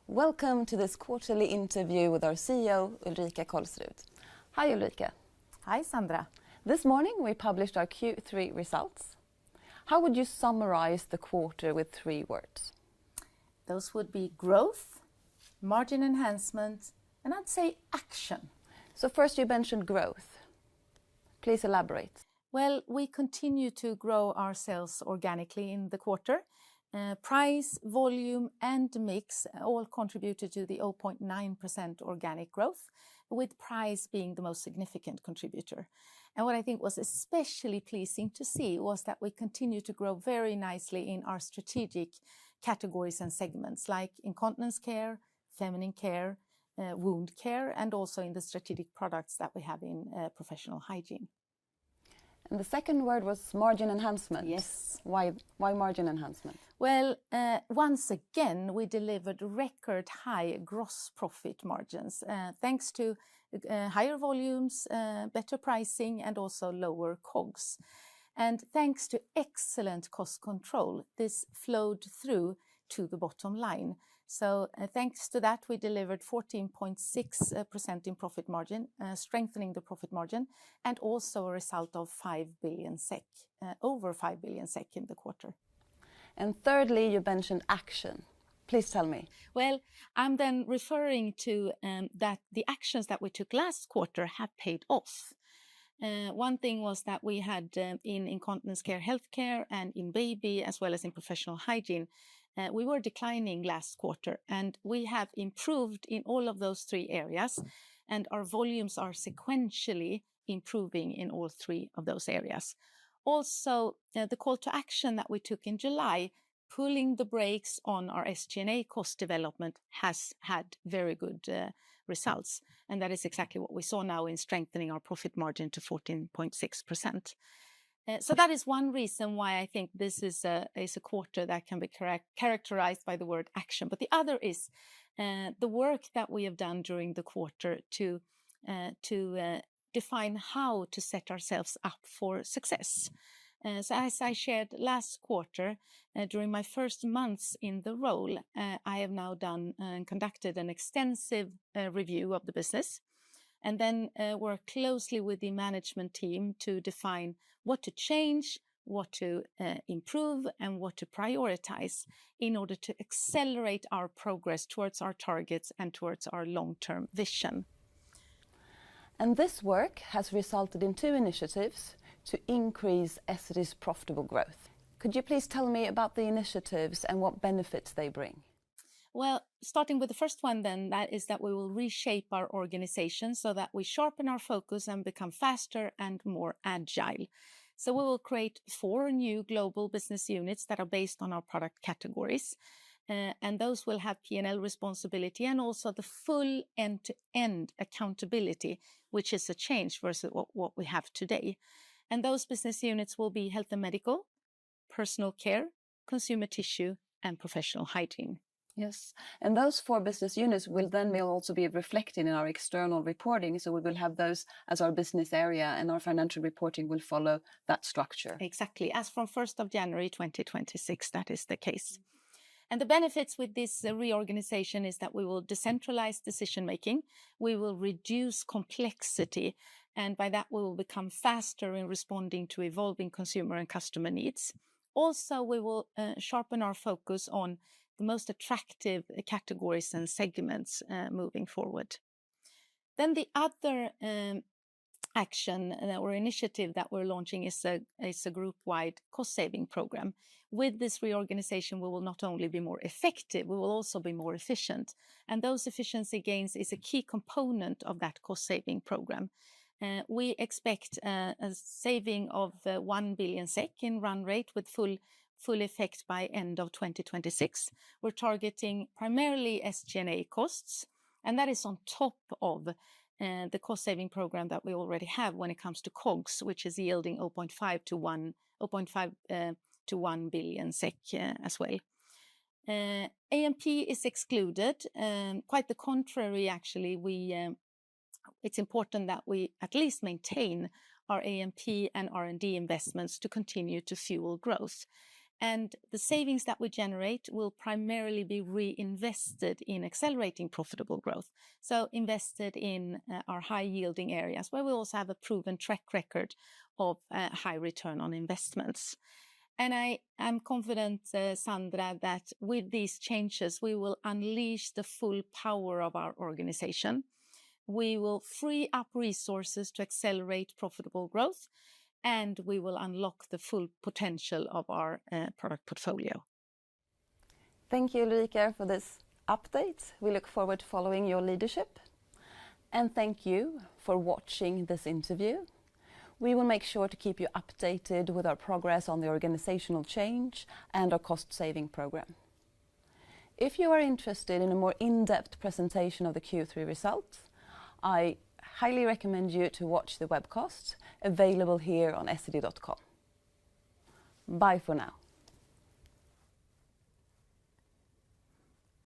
Welcome to this quarterly interview with our CEO, Ulrika Kolsrud. Hi, Ulrika. Hi, Sandra. This morning we published our Q3 results. How would you summarize the quarter with 3 words? Those would be growth, margin enhancement, and I'd say action. So first you mentioned growth. Please elaborate. Well, we continue to grow our sales organically in the quarter. Price, volume, and mix all contributed to the 0.9% organic growth, with price being the most significant contributor. And what I think was especially pleasing to see was that we continue to grow very nicely in our strategic categories and segments like incontinence care, feminine care, wound care, and also in the strategic products that we have in professional hygiene. And the second word was margin enhancement. Yes. Why margin enhancement? Well, once again, we delivered record high gross profit margins thanks to higher volumes, better pricing, and also lower COGS. And thanks to excellent cost control, this flowed through to the bottom line. So thanks to that, we delivered 14.6% in profit margin, strengthening the profit margin, and also a result of 5 billion SEK, over 5 billion SEK in the quarter. And thirdly, you mentioned action. Please tell me. Well, I'm then referring to that the actions that we took last quarter have paid off. One thing was that we had in incontinence care, healthcare, and in baby, as well as in professional hygiene, we were declining last quarter, and we have improved in all of those 3 areas, and our volumes are sequentially improving in all 3 of those areas. Also, the call to action that we took in July, pulling the brakes on our SG&A cost development, has had very good results, and that is exactly what we saw now in strengthening our profit margin to 14.6%. So that is one reason why I think this is a quarter that can be characterized by the word action. But the other is the work that we have done during the quarter to define how to set ourselves up for success. So as I shared last quarter, during my first months in the role, I have now done and conducted an extensive review of the business, and then work closely with the management team to define what to change, what to improve, and what to prioritize in order to accelerate our progress towards our targets and towards our long-term vision. And this work has resulted in 2 initiatives to increase Essity's profitable growth. Could you please tell me about the initiatives and what benefits they bring? Well, starting with the first one then, that is that we will reshape our organization so that we sharpen our focus and become faster and more agile. So we will create 4 new global business units that are based on our product categories. And those will have P&L responsibility and also the full end-to-end accountability, which is a change versus what we have today. And those business units will be health and medical, personal care, consumer tissue, and professional hygiene. Yes, and those 4 business units will then also be reflected in our external reporting. So we will have those as our business area, and our financial reporting will follow that structure. Exactly. As from 1st of January 2026, that is the case. And the benefits with this reorganization is that we will decentralize decision-making, we will reduce complexity, and by that we will become faster in responding to evolving consumer and customer needs. Also, we will sharpen our focus on the most attractive categories and segments moving forward. Then the other action or initiative that we're launching is a group-wide cost-saving program. With this reorganization, we will not only be more effective, we will also be more efficient. And those efficiency gains is a key component of that cost-saving program. We expect a saving of 1 billion SEK in run rate with full effect by end of 2026. We're targeting primarily SG&A costs, and that is on top of the cost-saving program that we already have when it comes to COGS, which is yielding 0.5 to 1 billion SEK as well. A&P is excluded. Quite the contrary, actually. It's important that we at least maintain our A&P and R&D investments to continue to fuel growth. And the savings that we generate will primarily be reinvested in accelerating profitable growth. So invested in our high-yielding areas, where we also have a proven track record of high return on investments. And I am confident, Sandra, that with these changes, we will unleash the full power of our organization. We will free up resources to accelerate profitable growth, and we will unlock the full potential of our product portfolio. Thank you, Ulrika, for this update. We look forward to following your leadership. And thank you for watching this interview. We will make sure to keep you updated with our progress on the organizational change and our cost-saving program. If you are interested in a more in-depth presentation of the Q3 results, I highly recommend you to watch the webcast available here on essity.com. Bye for now.